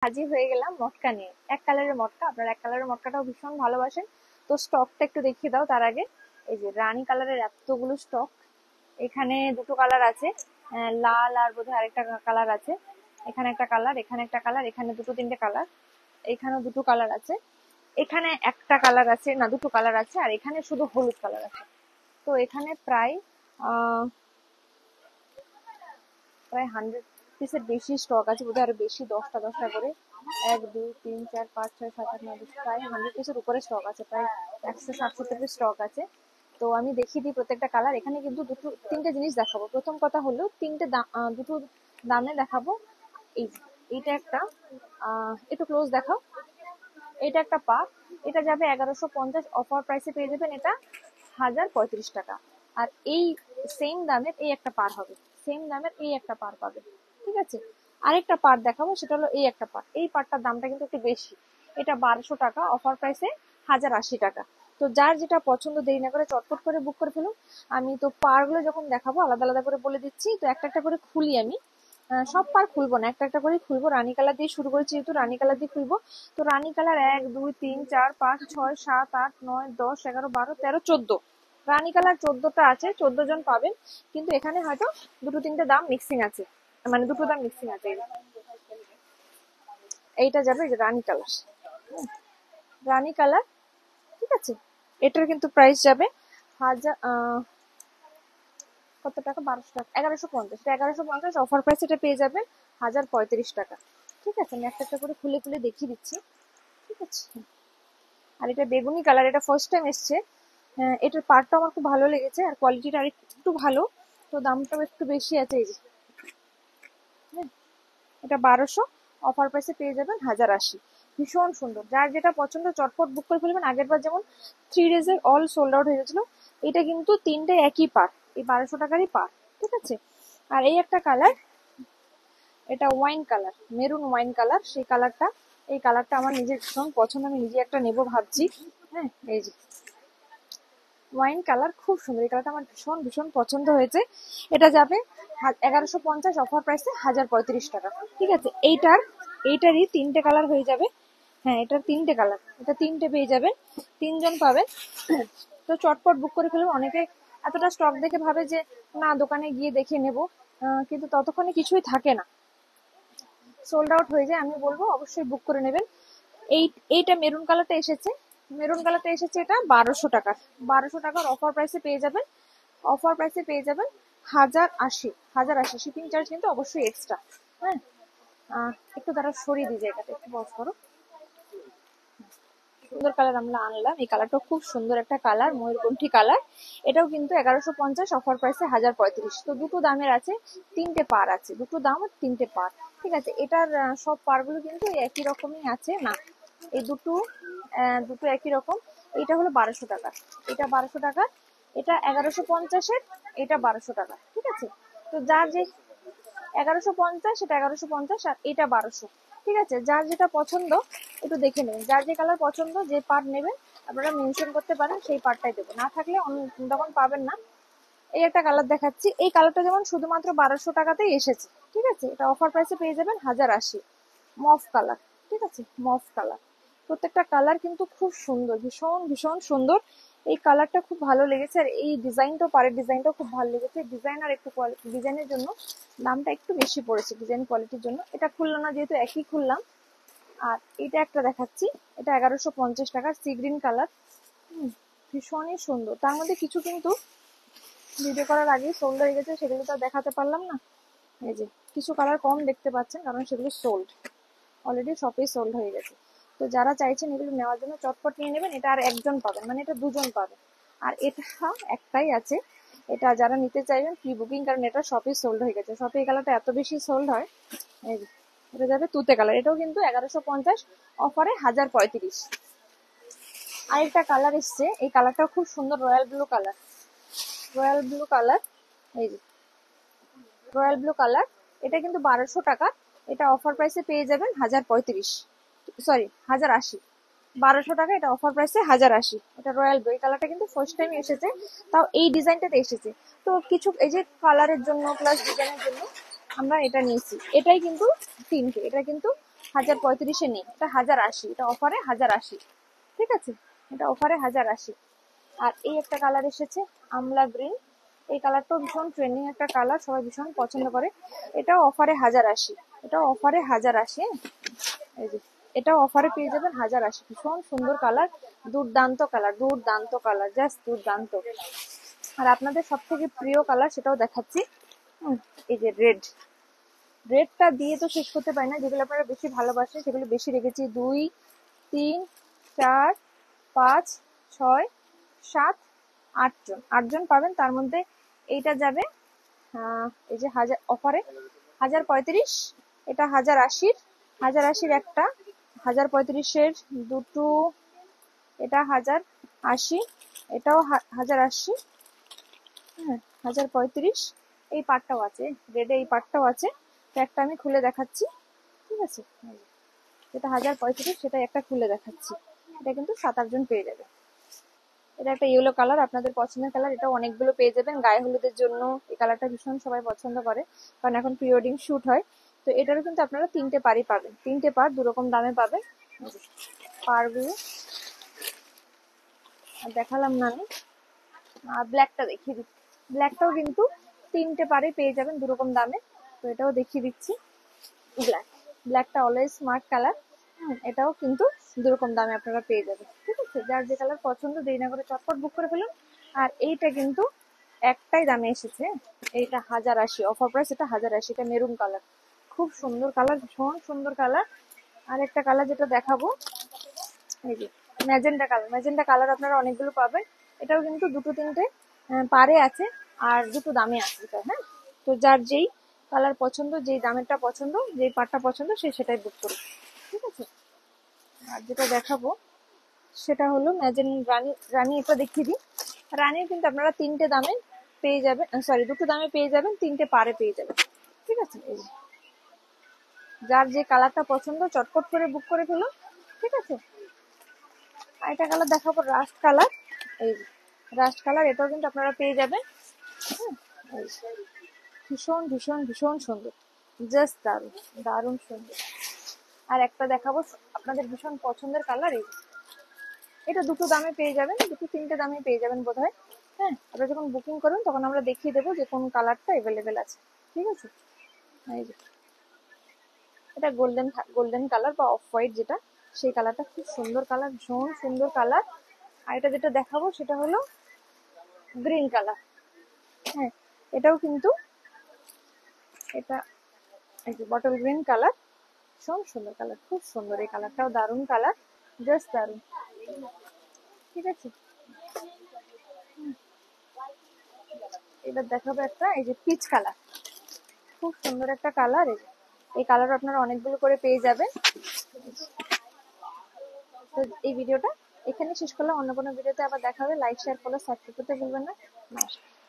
হাজির হয়ে গেলাম মটকা নিয়ে। এক কালারের মটকা, আপনারা এক কালারের মটকাটাও ভীষণ ভালোবাসেন। তো স্টকটা একটু দেখিয়ে দাও তার আগে। এই যে রানী কালারের এতগুলো স্টক, এখানে দুটো কালার আছে, লাল আর বোধহয় আরেকটা কালার আছে। এখানে একটা কালার, এখানে একটা কালার, এখানে দুটো তিনটে কালার, এখানেও দুটো কালার আছে, এখানে একটা কালার আছে, না দুটো কালার আছে, আর এখানে শুধু হলুদ কালার আছে। তো এখানে প্রায় আহ প্রায় 100 পিসের বেশি স্টক আছে, বোধহয় আরো বেশি, 10টা 10টা করে। 1 2 3 4 5 6 7 8 9 10, প্রায় 100 পিসের উপরে স্টক আছে, প্রায় 160-70 পিস স্টক আছে। তো আমি দেখিয়ে দিই প্রত্যেকটা কালার। এখানে কিন্তু দুটো তিনটে জিনিস দেখাবো। প্রথম কথা হলো দুটো দামে দেখাবো। এই যে, এইটা একটা, একটু ক্লোজ দেখাও। এটা একটা পা, এটা যাবে 1150, অফার প্রাইসে পেয়ে যাবেন এটা 1035 টাকা। আর এই সেম দামের এই একটা পার হবে, সেম দামের এই একটা পার পাবে, ঠিক আছে। আরেকটা পার দেখাবো, সেটা হলো এই একটা পার। এই পারটার দামটা কিন্তু একটু বেশি, এটা 1200 টাকা, অফার প্রাইসে 1080 টাকা। তো যার যেটা পছন্দ দেরি না করে চটপট করে বুক করে ফেলুন। আমি তো পারগুলো যখন দেখাবো আলাদা আলাদা করে বলে দিচ্ছি। তো একটা একটা করে খুলি আমি, সব পার খুলবো না, একটা একটা করে খুলবো। রানী কালার দিয়ে শুরু করেছি যেহেতু, রানী কালার দিয়ে খুলবো। তো রানী কালার 1 2 3 4 5 6 7 8 9 10 11 12 13 14, রানী কালার 14টা আছে, 14 জন পাবেন। কিন্তু এখানে হয়তো দুটো তিনটে দাম মিক্সিং আছে, মানে দুটো দাম মিক্সিং আছে। এইটা যাবে এই যে রানী কালার, রানী কালার, ঠিক আছে। এটার কিন্তু প্রাইস যাবে হাজার কত টাকা, 1200 টাকা, 1150, 1150 অফার প্রাইস এটা পেয়ে যাবেন 1035 টাকা, ঠিক আছে। আমি একটা একটা করে খুলে খুলে দেখিয়ে দিচ্ছি, ঠিক আছে। আর এটা বেগুনি কালার, এটা ফার্স্ট টাইম এসছে। এটার পার্টটা আমার খুব ভালো লেগেছে, আর কোয়ালিটিটা আর একটু ভালো। তো দামটাও একটু বেশি আছে। এই যে, হ্যাঁ, এটা 1200, অফার প্রাইসে পেয়ে যাবেন 1080। ভীষণ সুন্দর, যার যেটা পছন্দ চটপট বুক করে ফেলবেন। আগের বার যেমন 3 ডেজের অল সোল্ড আউট হয়ে গেছিল, এটা কিন্তু তিনটে একই পার, এই 1200 টাকারই পার, ঠিক আছে। আর এই একটা কালার, এটা wine colour, maroon wine colour, সেই কালারটা, এই কালারটা আমার নিজের ভীষণ পছন্দ, আমি নিজে একটা নেবো ভাবছি। হ্যাঁ, এই যে ওয়াইন কালার, খুব সুন্দর, এই কালারটা আমার ভীষণ ভীষণ পছন্দ হয়েছে। এটা যাবে 1150, অফার প্রাইসে 1035 টাকা, ঠিক আছে। এইটারই তিনটে কালার হয়ে যাবে। হ্যাঁ, এটার তিনটে কালার, এটা তিনটে পেয়ে যাবেন, তিনজন পাবেন। তো চটপট বুক করে ফেলুন। অনেকে এতটা স্টক দেখে ভাবে যে না দোকানে গিয়ে দেখে নেব, কিন্তু ততক্ষণে কিছুই থাকে না, সোল্ড আউট হয়ে যায়। আমি বলবো অবশ্যই বুক করে নেবেন। এইটা মেরুন কালারটা এসেছে, মেরুন কালারটা এসেছে, এটা 1200 টাকার, 1200 টাকার অফার প্রাইসে পেয়ে যাবেন, অফার প্রাইসে পেয়ে যাবেন 1080, 1080। শিপিং চার্জ কিন্তু অবশ্যই এক্সট্রা। হ্যাঁ, একটু দ্বারা সরিয়ে দিয়ে জায়গাটা একটু বস করো। সুন্দর কালার আমরা আনলাম, এই কালারটাও খুব সুন্দর একটা কালার, ময়ূরকণ্ঠী কালার। এটাও কিন্তু 1150, অফার প্রাইসে 1035। তো দুটো দামের আছে, তিনটে পার আছে, দুটো দাম আর তিনটে পার, ঠিক আছে। এটার সব পারগুলো কিন্তু একই রকমই আছে না, এই দুটো দুটো একই রকম। এটা হলো 1200 টাকা, এটা 1200 টাকা, এটা 1150-এর, এটা 1200 টাকা, ঠিক আছে। তো যার যে 1150, এটা 1150, আর এটা 1200, ঠিক আছে। যার যেটা পছন্দ একটু দেখে নেবেন, যার যে কালার পছন্দ, যে পার্ট নেবেন আপনারা মেনশন করতে পারেন, সেই পার্টটাই দেবো, না থাকলে তখন পাবেন না। এই একটা কালার দেখাচ্ছি, এই কালারটা যেমন শুধুমাত্র 1200 টাকাতেই এসেছে, ঠিক আছে। এটা অফার প্রাইসে পেয়ে যাবেন 1080, মফ কালার, ঠিক আছে, মফ কালার। প্রত্যেকটা কালার কিন্তু খুব সুন্দর, ভীষণ ভীষণ সুন্দর। এই কালারটা খুব ভালো লেগেছে, আর এই ডিজাইনটাও, পাড়ের ডিজাইনটাও খুব ভালো লেগেছে। ডিজাইন আর একটু ডিজাইনের জন্য দামটা একটু বেশি পড়েছে, ডিজাইন কোয়ালিটির জন্য। এটা খুললাম না যেহেতু, একই খুললাম। আর এটা একটা দেখাচ্ছি, এটা 1150 টাকার, সি গ্রিন কালার, ভীষণই সুন্দর। তার মধ্যে কিছু কিন্তু ভিডিও করার আগেই সোল্ড হয়ে গেছে, সেগুলো তো দেখাতে পারলাম না। এই যে কিছু কালার কম দেখতে পাচ্ছেন, কারণ সেগুলো সোল্ড, অলরেডি শপে সোল্ড হয়ে গেছে। তো যারা চাইছেন এগুলো নেওয়ার জন্য চটপট নিয়ে নেবেন। এটা আর একজন পাবেন, মানে এটা দুজন পাবেন। আর এটা একটাই আছে, এটা যারা নিতে চাইবেন প্রি বুকিং, কারণ এটা শপে সোল্ড হয়ে গেছে। শপে এই কালারটা এত বেশি সোল্ড হয়। এই যে, এটা যাবে তুতে কালার, এটাও কিন্তু 1150, অফারে 1035। আরেকটা কালার এসছে, এই কালারটাও খুব সুন্দর, royal blue colour, royal blue colour, এই যে রয়্যাল ব্লু কালার। এটা কিন্তু 1200 টাকা, এটা অফার প্রাইসে পেয়ে যাবেন 1035, সরি 1080। 1200 টাকা, এটা অফার প্রাইসে 1080। এটা রয়্যাল ব্লু, এই কালারটা কিন্তু ফার্স্ট টাইম এসেছে, তাও এই ডিজাইনটাতে এসেছে। তো কিছু এই যে কালারের জন্য প্লাস ডিজাইনের জন্য আমরা এটা নিয়েছি। এটাই কিন্তু তিনটে, এটা কিন্তু 1035-এ নেই, এটা 1080, এটা অফারে 1080। ঠিক আছে, এটা অফারে 1080। আর এই একটা কালার এসেছে আমলা গ্রিন, এই কালারটাও ভীষণ ট্রেন্ডিং একটা কালার, সবাই ভীষণ পছন্দ করে। এটাও অফারে 1080, এটাও অফারে 1080। এই যে এটাও অফারে পেয়ে যাবেন 1080। ভীষণ সুন্দর কালার, দুর্দান্ত কালার, দুর্দান্ত কালার, জাস্ট দুর্দান্ত। আর আপনাদের সব থেকে প্রিয় কালার সেটাও দেখাচ্ছি। এই যে রেড, রেডটা দিয়ে তো শেষ করতে পারি না, যেগুলো আপনারা বেশি ভালোবাসেন সেগুলো বেশি রেখেছি। 2, 3, 4, 5, 6, 7, 8জন, 8জন পাবেন। তার মধ্যে এইটা যাবে এই যে অফারে 1035, এটা 1080, 1080-র একটা, 1035-এর দুটো, এটা 1080, এটাও 1080। হ্যাঁ, 1035 এই পার্টটাও আছে, রেডে এই পার্টটাও আছে। তো একটা আমি খুলে দেখাচ্ছি। ঠিক আছে, যেটা 1035 সেটা একটা খুলে দেখাচ্ছি। এটা কিন্তু 7-8জন পেয়ে যাবে। এটা একটা ইয়েলো কালার, আপনাদের পছন্দের কালার। এটা অনেকগুলো পেয়ে যাবেন গায়ে হলুদের জন্য। এই কালারটা ভীষণ সবাই পছন্দ করে, কারণ এখন প্রি ওয়েডিং শুট হয়। তো এটারও কিন্তু আপনারা 3টে পারই পাবেন, 3টে পার 2 রকম দামে পাবেন। পারগুলো আর দেখালাম না আমি, আর ব্ল্যাকটা দেখিয়ে দিচ্ছি। ব্ল্যাকটাও কিন্তু 3টে পারে পেয়ে যাবেন 2 রকম দামে। তো এটাও দেখিয়ে দিচ্ছি। ব্ল্যাক, ব্ল্যাকটা অলওয়েজ স্মার্ট কালার। এটাও কিন্তু 2 রকম দামে আপনারা পেয়ে যাবেন। ঠিক আছে, যার যে কালার পছন্দ দেরি না করে চটপট বুক করে ফেলুন। আর এইটা কিন্তু একটাই দামে এসেছে, এইটা 1080 অফার প্রাইস, এটা 1080। এটা মেরুন কালার, খুব সুন্দর কালার, ভীষণ সুন্দর কালার। আর একটা কালার যেটা দেখাবো, এই যে ম্যাজেন্টা কালার। ম্যাজেন্টা কালার আপনারা অনেকগুলো পাবেন। এটাও কিন্তু 2-3টে পারে আছে, আর 2টো দামে আছে এটা। হ্যাঁ, তো যার যেই কালার পছন্দ, যেই দামেরটা পছন্দ, যেই পাটটা পছন্দ সে সেটাই বুক করুন। ঠিক আছে, আর যেটা দেখাবো সেটা হলো ম্যাজেন রানী। রানী এটা দেখিয়ে দিই। রানীর কিন্তু আপনারা 3টে দামে পেয়ে যাবেন, সরি 2টো দামে পেয়ে যাবেন, 3টে পারে পেয়ে যাবেন। ঠিক আছে, এই যে যার যে কালারটা পছন্দ চটপট করে বুক করে ফেলুন। ঠিক আছে, আর এটা কালার দেখাবো রাস্ট কালার। এই রাস্ট কালার, এটাও কিন্তু আপনারা পেয়ে যাবেন। ভীষণ ভীষণ ভীষণ সুন্দর, জাস্ট দারুণ, দারুণ সুন্দর। আর একটা দেখাবো আপনাদের ভীষণ পছন্দের কালার, এই এটা 2টো দামে পেয়ে যাবেন, 2-3টে দামে পেয়ে যাবেন বোধ হয়। হ্যাঁ, আপনারা যখন বুকিং করুন তখন আমরা দেখিয়ে দেবো যে কোন কালারটা অ্যাভেলেবেল আছে। ঠিক আছে, এই যে এটা গোল্ডেন, গোল্ডেন কালার বা অফ হোয়াইট যেটা, সেই কালারটা খুব সুন্দর কালার, ভীষণ সুন্দর কালার। আর এটা যেটা দেখাবো সেটা হলো গ্রিন কালার। হ্যাঁ, এটাও কিন্তু, এটা এই যে বটল গ্রিন কালার, ভীষণ সুন্দর কালার, খুব সুন্দর। এই কালারটাও দারুণ কালার, জাস্ট দারুণ। ঠিক আছে, এবার দেখাবো একটা, এই যে পিচ কালার, খুব সুন্দর একটা কালার। এই কালার আপনারা অনেকগুলো করে পেয়ে যাবেন। তো এই ভিডিওটা এখানে শেষ করলাম, অন্য কোনো ভিডিওতে আবার দেখা হবে। লাইক, শেয়ার, ফলো, সাবস্ক্রাইব করতে ভুলবেন না। নমস্কার।